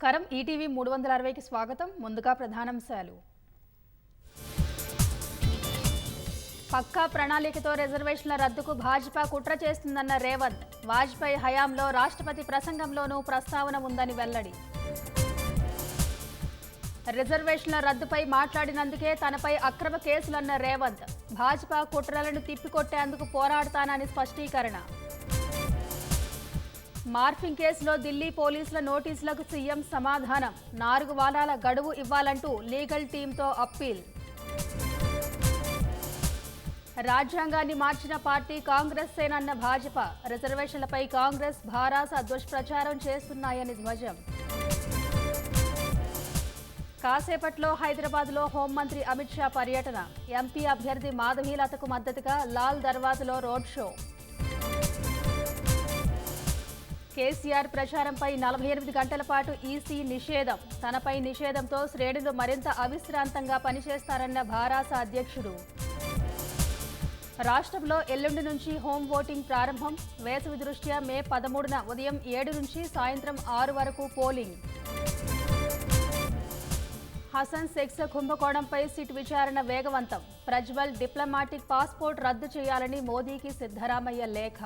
నమస్కారం ఈటీవీ 360కి స్వాగతం. ముందుగా ప్రధానాంశాలు. పక్కా ప్రణాళికతో రిజర్వేషన్ల రద్దుకు భాజపా కుట్ర చేస్తుందన్న రేవంత్. వాజ్పేయి హయాంలో రాష్ట్రపతి ప్రసంగంలోనూ ప్రస్తావన ఉందని వెల్లడి. రిజర్వేషన్ల రద్దుపై మాట్లాడినందుకే తనపై అక్రమ కేసులన్న రేవంత్. భాజపా కుట్రలను తిప్పికొట్టేందుకు పోరాడతానని స్పష్టీకరణ. మార్ఫింగ్ కేసులో ఢిల్లీ పోలీసుల నోటీసులకు సీఎం సమాధానం. 4 వారాల గడువు ఇవ్వాలంటూ లీగల్ టీంతో అప్పీల్. రాజ్యాంగాన్ని మార్చిన పార్టీ కాంగ్రెస్ సేనన్న భాజపా. రిజర్వేషన్లపై కాంగ్రెస్ భారాస దుష్ప్రచారం చేస్తున్నాయని ధ్వజం. కాసేపట్లో హైదరాబాద్లో హోంమంత్రి అమిత్ షా పర్యటన. ఎంపీ అభ్యర్థి మాధవీలతకు మద్దతుగా లాల్ దర్వాజలో రోడ్ షో. కేసీఆర్ ప్రచారంపై 48 గంటల పాటు ఈసీ నిషేధం. తనపై నిషేధంతో శ్రేణులు మరింత అవిశ్రాంతంగా పనిచేస్తారన్న భారాస అధ్యక్షుడు. రాష్ట్రంలో ఎల్లుండి నుంచి హోం ఓటింగ్ ప్రారంభం. వేసవి దృష్ట్యా మే 13న ఉదయం 7 నుంచి సాయంత్రం 6 వరకు పోలింగ్. హసన్ సెక్స్ కుంభకోణంపై సిట్ విచారణ వేగవంతం. ప్రజ్వల్ డిప్లొమాటిక్ పాస్పోర్ట్ రద్దు చేయాలని మోదీకి సిద్ధరామయ్య లేఖ.